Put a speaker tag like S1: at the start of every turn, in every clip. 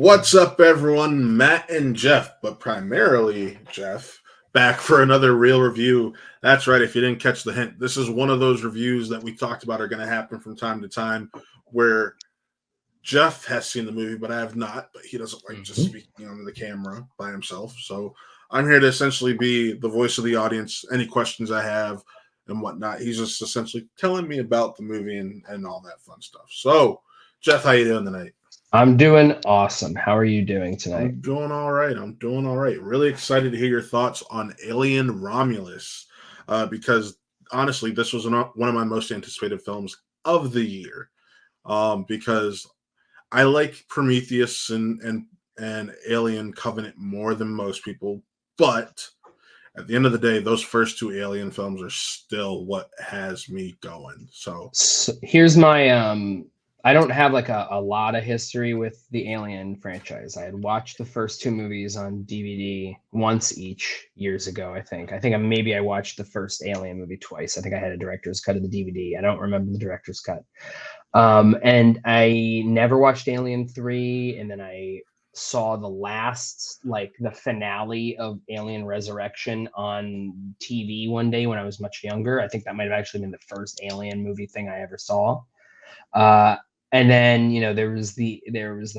S1: What's up, everyone? Matt and Geoff, but primarily Geoff, back for another real review. That's right, if you didn't catch the hint, this is one of those reviews that we talked about are going to happen from time to time where Geoff has seen the movie, but I have not, but he doesn't like just speaking on the camera by himself. So I'm here to essentially be the voice of the audience, any questions I have and whatnot. He's just essentially telling me about the movie and all that fun stuff. So, Geoff, how you doing tonight?
S2: I'm doing awesome. How are you doing tonight?
S1: I'm doing all right. Really excited to hear your thoughts on Alien Romulus, because honestly, this was one of my most anticipated films of the year. Because I like Prometheus and Alien Covenant more than most people, but at the end of the day, those first two Alien films are still what has me going. So
S2: here's my I don't have like a lot of history with the Alien franchise. I had watched the first two movies on DVD once each years ago, I think. Maybe I watched the first Alien movie twice. I think I had a director's cut of the DVD. I don't remember the director's cut. And I never watched Alien 3, and then I saw the last, like the finale of Alien Resurrection on TV one day when I was much younger. I think that might have actually been the first Alien movie thing I ever saw. And then, you know, there was the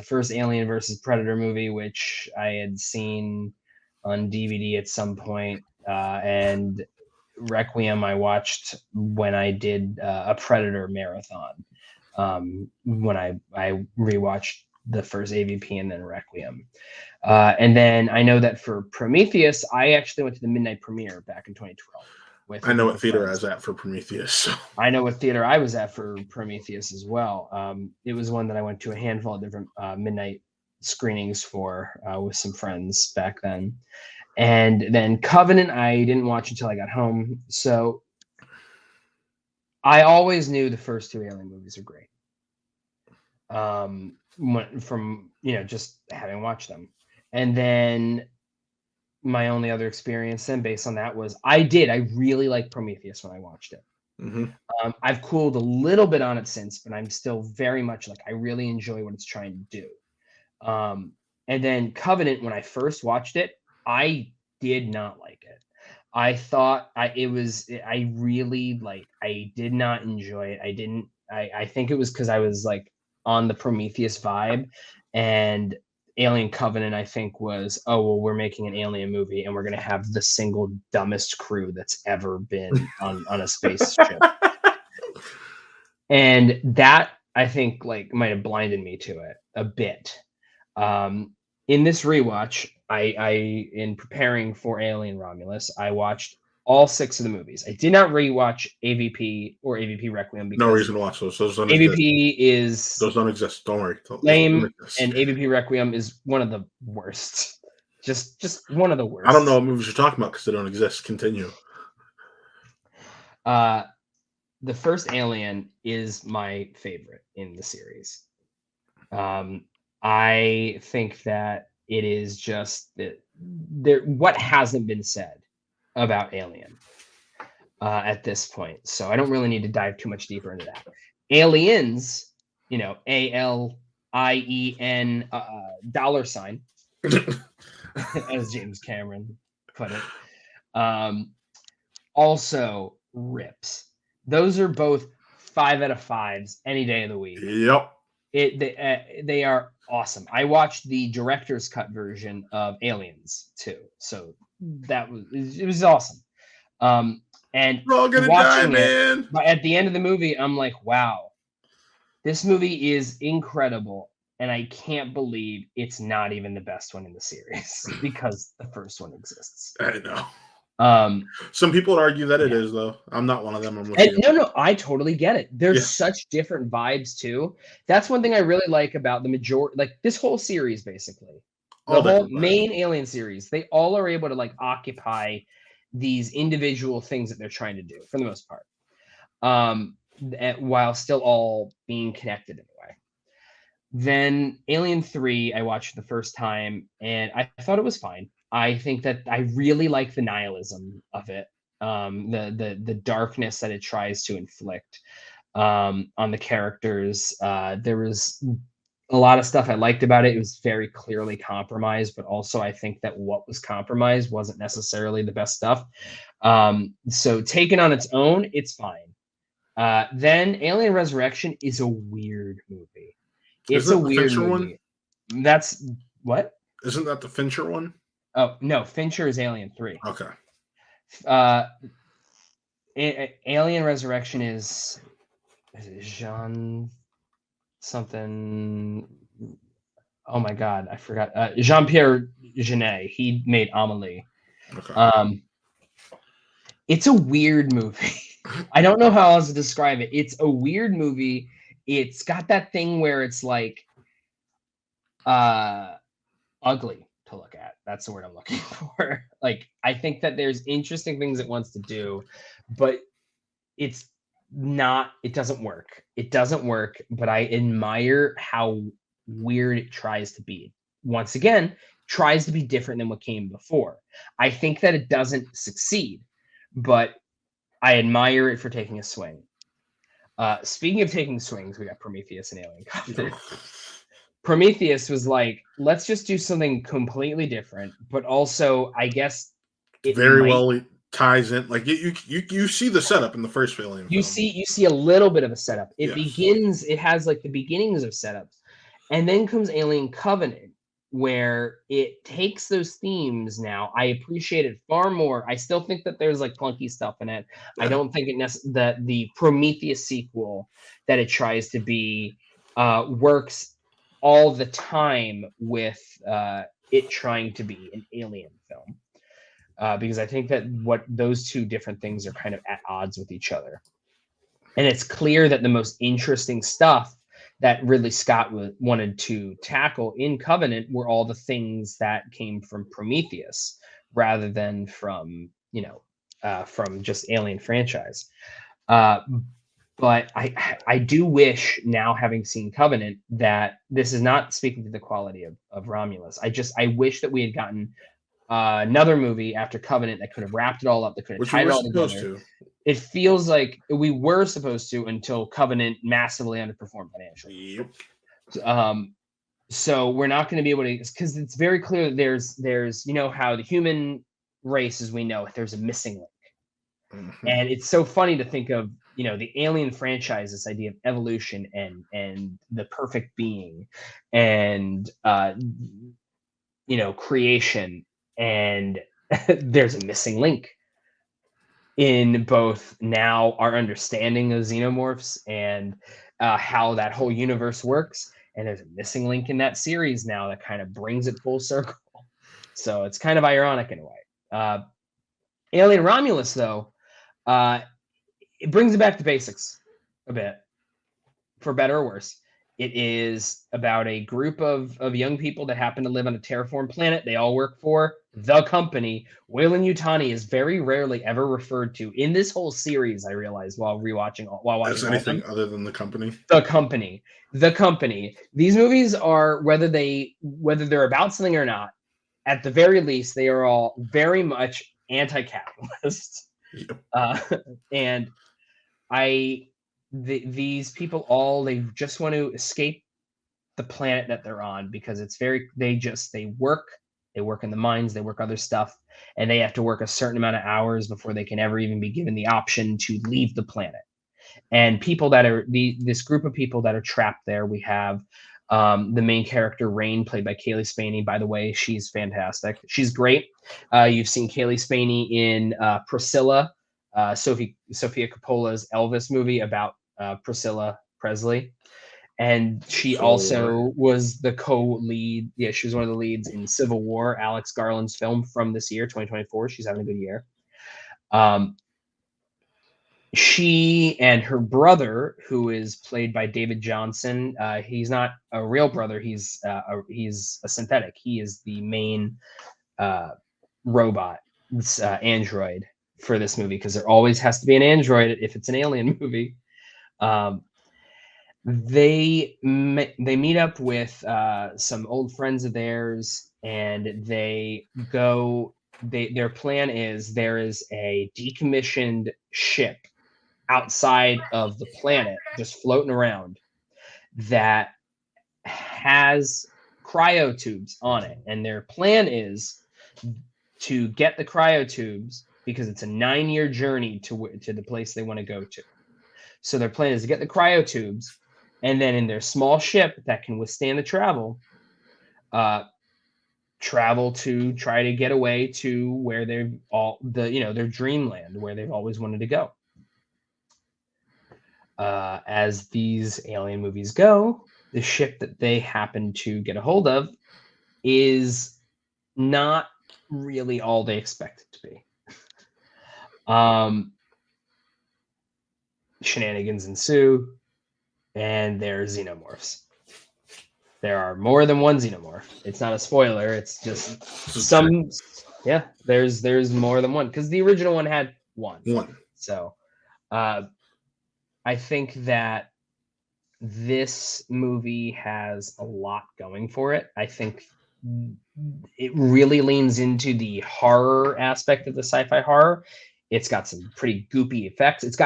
S2: first Alien versus Predator movie, which I had seen on DVD at some point, and Requiem I watched when I did a Predator marathon, when I rewatched the first AVP and then Requiem. And then I know that for Prometheus, I actually went to the midnight premiere back in 2012.
S1: I know what theater I was at for Prometheus. So.
S2: I know what theater I was at for Prometheus as well. It was one that I went to a handful of different midnight screenings for with some friends back then. And then Covenant, I didn't watch until I got home. So I always knew the first two Alien movies are great. From, you know, just having watched them. And then my only other experience then based on that was I really liked Prometheus when I watched it.
S1: Mm-hmm.
S2: I've cooled a little bit on it since, but I'm still very much like, I really enjoy what it's trying to do. And then Covenant, when I first watched it, I did not like it. I thought I did not enjoy it. I think it was because I was like on the Prometheus vibe, and Alien Covenant, I think, was, oh, well, we're making an Alien movie and we're going to have the single dumbest crew that's ever been on a spaceship. And that, I think, like, might have blinded me to it a bit. In this rewatch, I in preparing for Alien Romulus, I watched all 6 of the movies. I did not rewatch AVP or AVP Requiem because
S1: no reason to watch those. Those don't
S2: AVP
S1: exist. Those don't exist. Don't worry.
S2: Lame, and AVP Requiem is one of the worst. Just one of the worst.
S1: I don't know what movies you're talking about because they don't exist. Continue.
S2: The first Alien is my favorite in the series. I think that it is just that what hasn't been said about Alien at this point. So I don't really need to dive too much deeper into that. Aliens, you know, ALIEN $, as James Cameron put it. Also rips. Those are both 5 out of 5s any day of the week.
S1: Yep.
S2: They are awesome. I watched the director's cut version of Aliens too, so it was awesome. And
S1: we're all gonna die, man.
S2: But at the end of the movie, I'm like, wow, this movie is incredible, and I can't believe it's not even the best one in the series because the first one exists.
S1: I know. Some people argue that it is, though. I'm not one of them.
S2: No, I totally get it. There's such different vibes too. That's one thing I really like about the majority, like this whole series, basically. The whole main Alien series, they all are able to like occupy these individual things that they're trying to do for the most part, while still all being connected in a way. Then Alien 3, I watched the first time, and I thought it was fine. I think that I really like the nihilism of it, the darkness that it tries to inflict on the characters. There was a lot of stuff I liked about it. It was very clearly compromised, but also I think that what was compromised wasn't necessarily the best stuff. So taken on its own, it's fine. Then Alien Resurrection is a weird movie. It's a
S1: Isn't that the
S2: weird
S1: Fincher one?
S2: movie. That's what?
S1: Isn't that the Fincher one?
S2: Oh no, Fincher is Alien 3.
S1: Okay.
S2: Alien Resurrection is it Jean something. Oh my god, I forgot. Jean-Pierre Jeunet. He made Amelie.
S1: Okay.
S2: It's a weird movie. I don't know how else to describe it. It's a weird movie. It's got that thing where it's like ugly to look at. That's the word I'm looking for. Like, I think that there's interesting things it wants to do, but it doesn't work. It doesn't work, but I admire how weird it tries to be. Once again, tries to be different than what came before. I think that it doesn't succeed, but I admire it for taking a swing. Speaking of taking swings, we got Prometheus and Alien Covenant. Prometheus was like, let's just do something completely different, but also, I guess
S1: it well ties in. Like you see the setup in the first Alien.
S2: You see a little bit of a setup. It has like the beginnings of setups, and then comes Alien Covenant, where it takes those themes. Now I appreciate it far more. I still think that there's like clunky stuff in it. Yeah. I don't think that the Prometheus sequel that it tries to be works all the time with it trying to be an alien film. Because I think that what those two different things are kind of at odds with each other. And it's clear that the most interesting stuff that Ridley Scott wanted to tackle in Covenant were all the things that came from Prometheus rather than from just Alien franchise. But I do wish, now having seen Covenant, that this is not speaking to the quality of Romulus. I wish that we had gotten another movie after Covenant that could have wrapped it all up, that could have tied it all together. It feels like we were supposed to until Covenant massively underperformed financially. Yep. So we're not going to be able to, because it's very clear that there's how the human race, as we know, there's a missing link. Mm-hmm. And it's so funny to think of the Alien franchise, this idea of evolution and the perfect being and creation, and there's a missing link in both now our understanding of xenomorphs and how that whole universe works, and there's a missing link in that series now that kind of brings it full circle. So it's kind of ironic in a way. Alien Romulus, though, it brings it back to basics a bit, for better or worse. It is about a group of young people that happen to live on a terraformed planet. They all work for the company. Weyland-Yutani is very rarely ever referred to in this whole series, I realized while watching
S1: as anything other than the company.
S2: The company. These movies are, whether they're about something or not, at the very least, they are all very much anti-capitalist. Yep. And these people they just want to escape the planet that they're on, because it's they work in the mines, they work other stuff, and they have to work a certain amount of hours before they can ever even be given the option to leave the planet. And people that are this group of people that are trapped there, we have the main character, Rain, played by Kaylee Spaney. By the way, she's fantastic. She's great. You've seen Kaylee Spaney in Priscilla, Sofia Coppola's Elvis movie about Priscilla Presley. And she also was the co-lead. Yeah, she was one of the leads in Civil War, Alex Garland's film from this year, 2024. She's having a good year. She and her brother, who is played by David Johnson, he's not a real brother. He's a synthetic. He is the main robot, android for this movie, because there always has to be an android if it's an alien movie. They meet up with some old friends of theirs, and they go. Their plan is, there is a decommissioned ship outside of the planet, just floating around, that has cryotubes on it, and their plan is to get the cryotubes because it's a 9-year journey to the place they want to go to. So their plan is to get the cryotubes, and then in their small ship that can withstand the travel, travel to try to get away to where they've their dreamland, where they've always wanted to go. As these alien movies go, the ship that they happen to get a hold of is not really all they expect it to be. Shenanigans ensue, and there's xenomorphs. There are more than one xenomorph. It's not a spoiler. It's just some. Yeah, there's more than one because the original one had one. So, I think that this movie has a lot going for it. I think it really leans into the horror aspect of the sci-fi horror. It's got some pretty goopy effects. It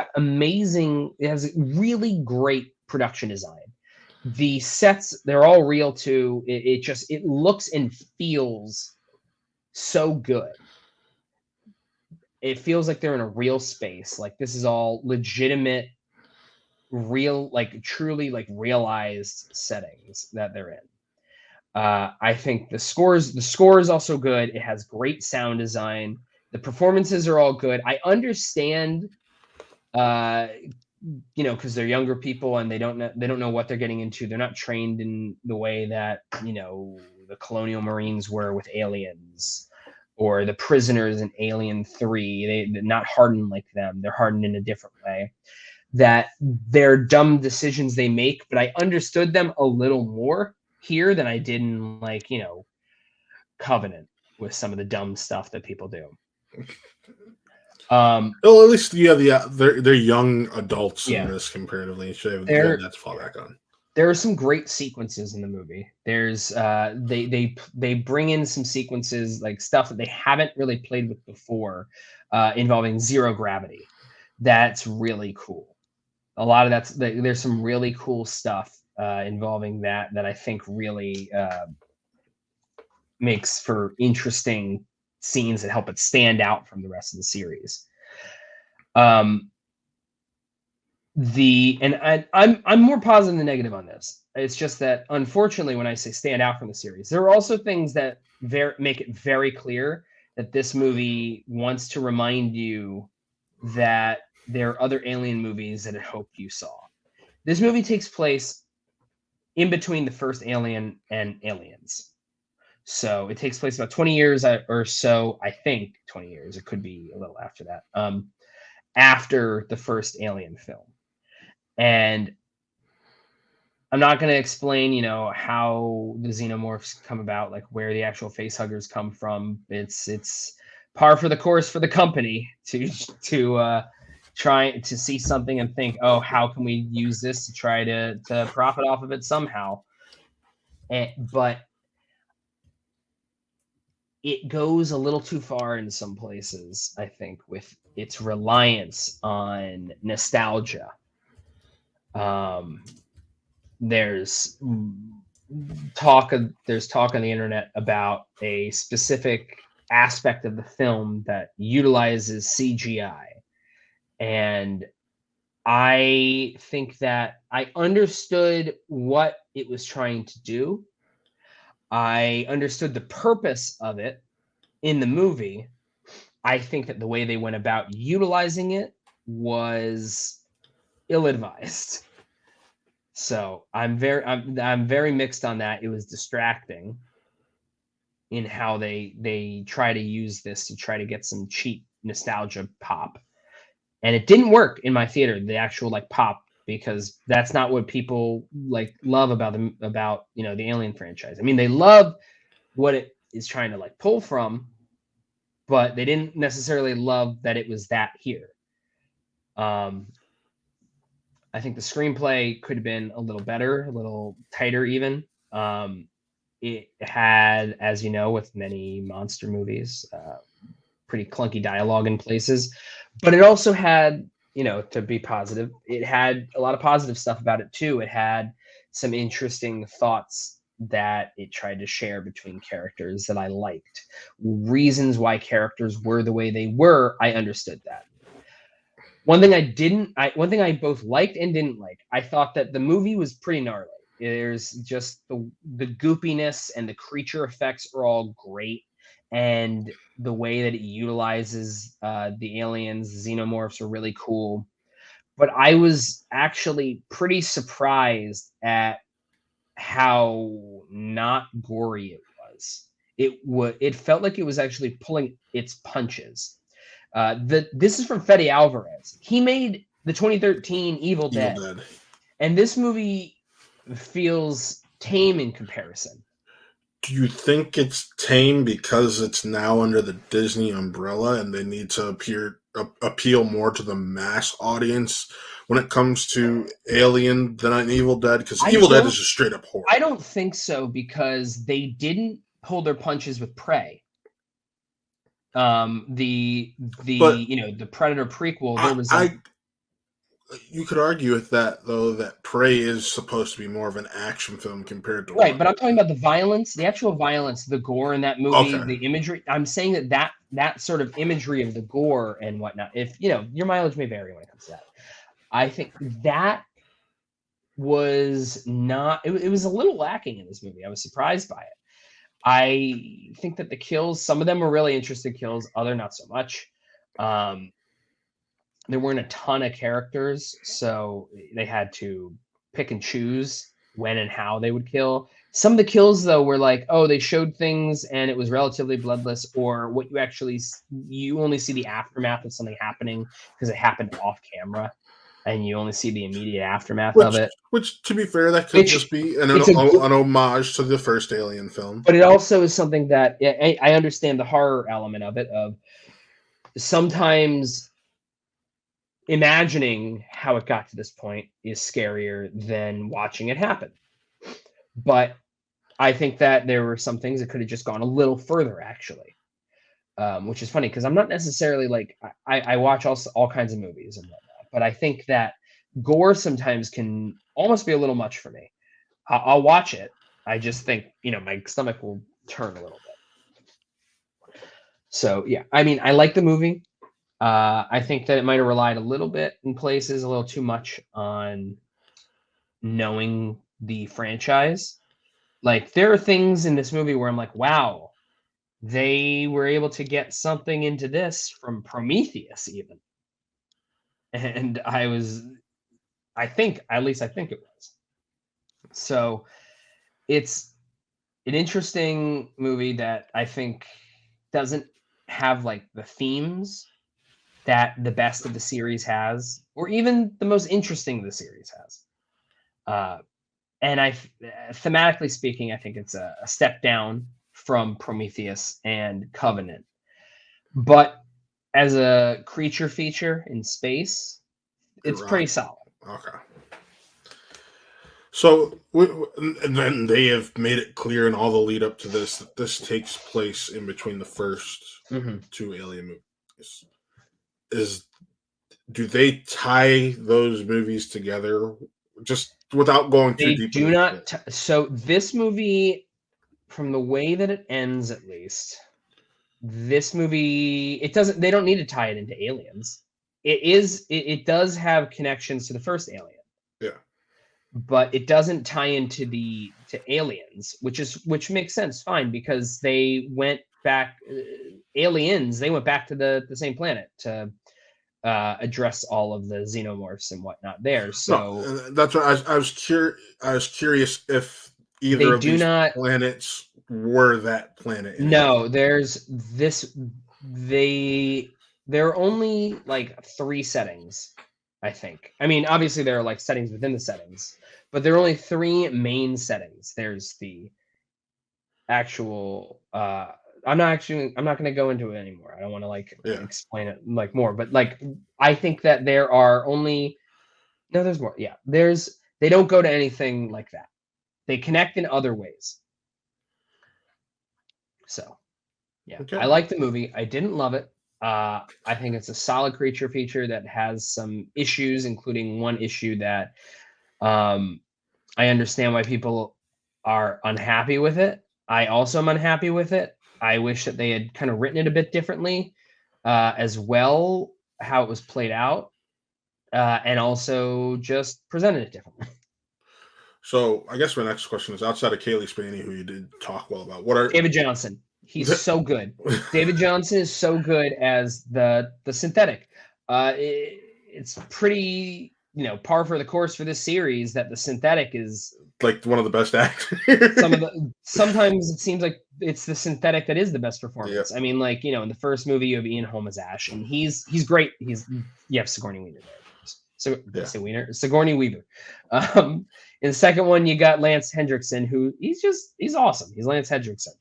S2: has really great production design. The sets, they're all real too. It looks and feels so good. It feels like they're in a real space. Like this is all legitimate, real, like truly like realized settings that they're in. I think the score is also good. It has great sound design. The performances are all good. I understand, because they're younger people and they don't know what they're getting into. They're not trained in the way that the colonial Marines were with Aliens, or the prisoners in Alien 3. They're not hardened like them. They're hardened in a different way. That they're dumb decisions they make, but I understood them a little more here than I did in Covenant with some of the dumb stuff that people do.
S1: Well, at least you have they're young adults in this comparatively. So you have that to fall back on.
S2: There are some great sequences in the movie. There's they bring in some sequences, like stuff that they haven't really played with before, involving zero gravity. That's really cool. A lot of there's some really cool stuff involving that I think really makes for interesting scenes that help it stand out from the rest of the series. I'm more positive than negative on this. It's just that unfortunately, when I say stand out from the series, there are also things that make it very clear that this movie wants to remind you that there are other Alien movies that it hoped you saw. This movie takes place in between the first Alien and Aliens. So it takes place about 20 years or so, I think 20 years. It could be a little after that, after the first Alien film. And I'm not going to explain, how the xenomorphs come about, like where the actual facehuggers come from. It's par for the course for the company to try to see something and think, oh, how can we use this to try to profit off of it somehow? But it goes a little too far in some places, I think, with its reliance on nostalgia. There's talk on the internet about a specific aspect of the film that utilizes CGI. And I think that I understood what it was trying to do. I understood the purpose of it in the movie. I think that the way they went about utilizing it was ill-advised. So I'm very mixed on that. It was distracting in how they try to use this to try to get some cheap nostalgia pop. And it didn't work in my theater, the actual pop, because that's not what people love about the Alien franchise. I mean, they love what it is trying to pull from, but they didn't necessarily love that it was that here. I think the screenplay could have been a little better, a little tighter even. It had, as you know, with many monster movies, pretty clunky dialogue in places, but it also had, to be positive, it had a lot of positive stuff about it too. It had some interesting thoughts that it tried to share between characters that I liked. Reasons why characters were the way they were, I understood that. One thing I both liked and didn't like. I thought that the movie was pretty gnarly. There's just the goopiness and the creature effects are all great, and the way that it utilizes the aliens, the xenomorphs, are really cool. But I was actually pretty surprised at how not gory it was. It felt like it was actually pulling its punches. This is from Fede Alvarez. He made the 2013 Evil
S1: Evil
S2: Dead,
S1: Dead.
S2: and this movie feels tame in comparison.
S1: Do you think it's tame because it's now under the Disney umbrella and they need to appeal more to the mass audience when it comes to Alien than an Evil Dead? Because Evil Dead is just straight up horror.
S2: I don't think so, because they didn't pull their punches with Prey. The Predator prequel, there was
S1: you could argue with that, though, that Prey is supposed to be more of an action film compared to
S2: right, but I'm talking about the violence, the actual violence, the gore in that movie,
S1: Okay.
S2: the imagery. I'm saying that sort of imagery of the gore and whatnot. If your mileage may vary when it comes to that. I think that was not. It was a little lacking in this movie. I was surprised by it. I think that the kills, some of them were really interesting kills, other not so much. There weren't a ton of characters, so they had to pick and choose when and how they would kill. Some of the kills, though, were like, oh, they showed things and it was relatively bloodless, or what you only see the aftermath of something happening because it happened off camera, and you only see the immediate aftermath of it.
S1: Which, to be fair, that could just be an homage to the first Alien film.
S2: But it also is something that I understand the horror element of it, of sometimes imagining how it got to this point is scarier than watching it happen. But I think that there were some things that could have just gone a little further, actually, which is funny because I'm not necessarily like I watch all kinds of movies and whatnot, but I think that gore sometimes can almost be a little much for me. I'll watch it. I just think my stomach will turn a little bit. So yeah, I mean, I like the movie. I think that it might have relied a little bit in places, a little too much on knowing the franchise. Like, there are things in this movie where I'm like, wow, they were able to get something into this from Prometheus even. And I think it was. So it's an interesting movie that I think doesn't have like the themes that the best of the series has, or even the most interesting the series has. And thematically speaking, I think it's a step down from Prometheus and Covenant. But as a creature feature in space, it's pretty solid.
S1: Okay. So, and then they have made it clear in all the lead up to this that this takes place in between the first two Alien movies. Do they tie those movies together just without going too deep?
S2: They do not. So this movie, from the way that it ends, at least, this movie, it doesn't. They don't need to tie it into Aliens. It does have connections to the first Alien.
S1: Yeah.
S2: But it doesn't tie into to Aliens, which makes sense, fine, because they went back. Aliens, they went back to the same planet to address all of the xenomorphs and whatnot there. So
S1: that's what I was curious if either of these planets were that planet.
S2: No, there's this. There are only like 3 settings, I think. I mean, obviously there are like settings within the settings, but there are only 3 main settings. There's the actual. I'm not going to go into it anymore. I don't want to explain it like more, but like I think that there are only there's more. Yeah, they don't go to anything like that. They connect in other ways. So, yeah, okay. I like the movie. I didn't love it. I think it's a solid creature feature that has some issues, including one issue that I understand why people are unhappy with it. I also am unhappy with it. I wish that they had kind of written it a bit differently, as well, how it was played out, and also just presented it differently.
S1: So I guess my next question is, outside of Kaylee Spaney, who you did talk well about, what are
S2: David Johnson. He's so good. David Johnson is so good as the synthetic. It's pretty, par for the course for this series that the synthetic is
S1: like one of the best actors.
S2: Sometimes it seems like it's the synthetic that is the best performance.
S1: Yep.
S2: I mean, like, in the first movie you have Ian Holm as Ash, and he's great. You have Sigourney Weaver there. So Sigourney Weaver. In the second one, you got Lance Hendrickson, who he's awesome. He's Lance Hendrickson.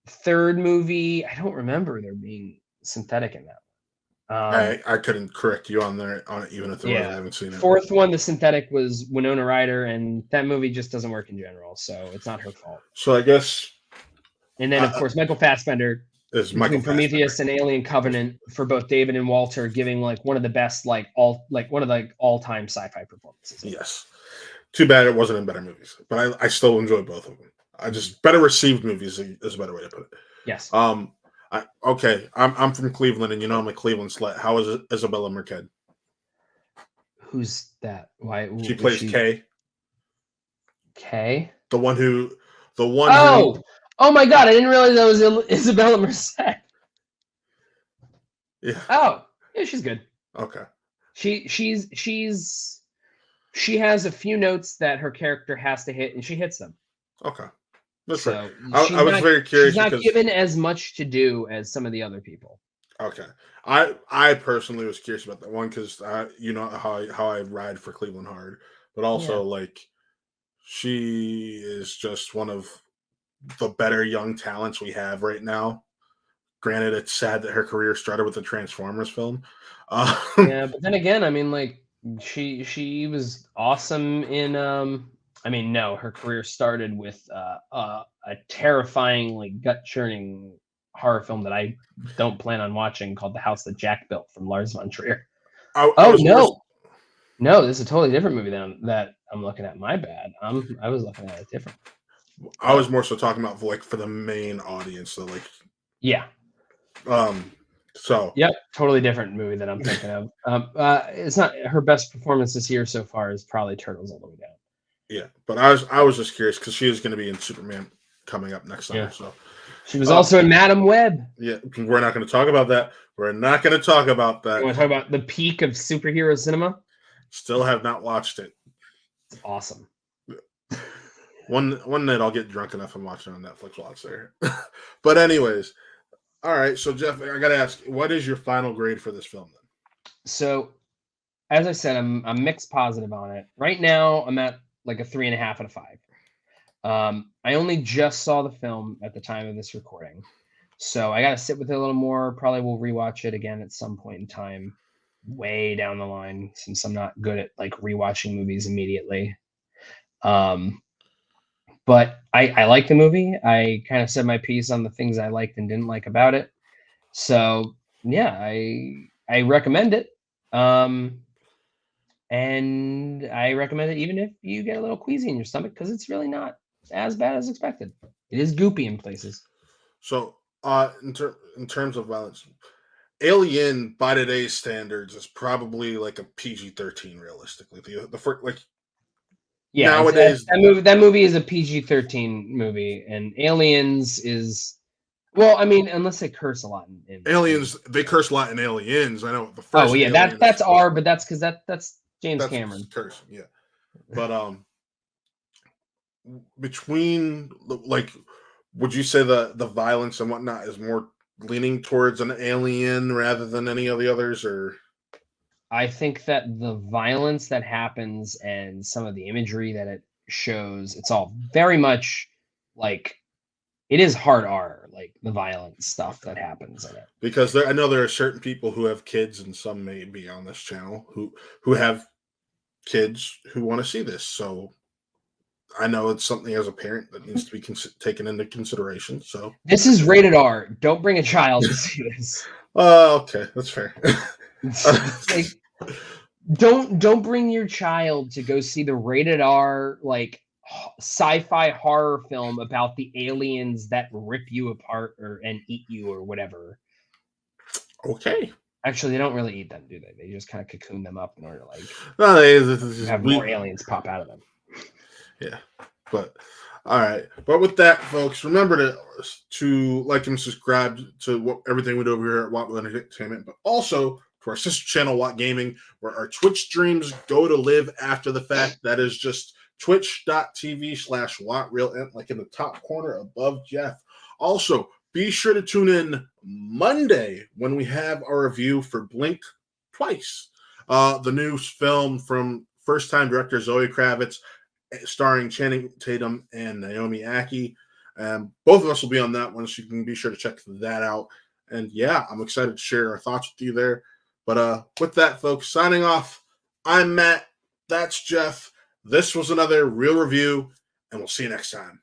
S2: Third movie, I don't remember there being synthetic in that.
S1: I couldn't correct you on it, even if there was. I haven't seen it.
S2: Fourth one, the synthetic was Winona Ryder, and that movie just doesn't work in general, so it's not her fault.
S1: So I guess.
S2: And then, of course, Michael Fassbender
S1: is
S2: between Prometheus and Alien Covenant for both David and Walter, giving like one of the best, one of the all-time sci-fi performances.
S1: Yes. Too bad it wasn't in better movies, but I still enjoy both of them. I just better received movies is a better way to put it.
S2: Yes.
S1: I'm from Cleveland, and I'm a Cleveland slut. How is Isabella Merced?
S2: Who's that? Why
S1: she plays Kay?
S2: Kay?
S1: The one who.
S2: Oh my God! I didn't realize that was Isabella Merced.
S1: Yeah.
S2: Oh, yeah, she's good.
S1: Okay.
S2: She has a few notes that her character has to hit, and she hits them.
S1: Okay. That's right. I was very curious.
S2: She's not given as much to do as some of the other people.
S1: Okay. I personally was curious about that one because how I ride for Cleveland hard, but also she is just one of the better young talents we have right now. Granted, it's sad that her career started with the Transformers film.
S2: Yeah, but then again, I mean, like she was awesome in. No, her career started with a terrifyingly gut-churning horror film that I don't plan on watching called The House That Jack Built from Lars von Trier. No, this is a totally different movie that I'm looking at. My bad. I was looking at it different.
S1: I was more so talking about for the main audience, so
S2: yeah.
S1: So
S2: yep, totally different movie that I'm thinking of. It's not her best performance this year so far is probably Turtles All the Way Down.
S1: Yeah, but I was just curious because she is going to be in Superman coming up next summer. Yeah. So
S2: she was also in Madam Web.
S1: Yeah, we're not going to talk about that. We're not going to talk about that.
S2: You want to talk about the peak of superhero cinema?
S1: Still have not watched it.
S2: It's awesome.
S1: One night I'll get drunk enough and watch it on Netflix while it's there. But anyways, all right. So Geoff, I got to ask, what is your final grade for this film then?
S2: So, as I said, I'm mixed positive on it. Right now, I'm at like a 3.5 out of 5. I only just saw the film at the time of this recording, so I got to sit with it a little more. Probably will rewatch it again at some point in time, way down the line, since I'm not good at rewatching movies immediately. But I like the movie. I kind of said my piece on the things I liked and didn't like about it. So yeah, I recommend it. And I recommend it even if you get a little queasy in your stomach, because it's really not as bad as expected. It is goopy in places.
S1: So in terms of violence, Alien by today's standards is probably like a PG-13 realistically. The first
S2: yeah, nowadays that movie is a PG-13 movie, and Aliens is, well, I mean, unless they curse a lot in
S1: Aliens, they curse a lot in Aliens. I know the first.
S2: Oh yeah, that's R, but that's because that's James Cameron
S1: cursing, yeah. But between would you say the violence and whatnot is more leaning towards an Alien rather than any of the others, or?
S2: I think that the violence that happens and some of the imagery that it shows, it's all very much it is hard R, the violent stuff that happens in it.
S1: Because I know there are certain people who have kids, and some may be on this channel who have kids who want to see this. So I know it's something as a parent that needs to be taken into consideration. So
S2: this is rated R. Don't bring a child to see this.
S1: Okay, that's fair.
S2: Don't bring your child to go see the rated R like sci-fi horror film about the aliens that rip you apart and eat you or whatever.
S1: Okay.
S2: Actually, they don't really eat them, do they? They just kind of cocoon them up in order to like have more aliens pop out of them.
S1: Yeah, but all right. But with that, folks, remember to like and subscribe to everything we do over here at Watt Entertainment, but also to our sister channel, Watt Gaming, where our Twitch streams go to live after the fact. That is just twitch.tv/WattRealEnt, like in the top corner above Geoff. Also, be sure to tune in Monday when we have our review for Blink Twice, the new film from first-time director Zoe Kravitz, starring Channing Tatum and Naomi Ackie. Both of us will be on that one, so you can be sure to check that out. And yeah, I'm excited to share our thoughts with you there. But with that, folks, signing off, I'm Matt. That's Geoff. This was another Real Review, and we'll see you next time.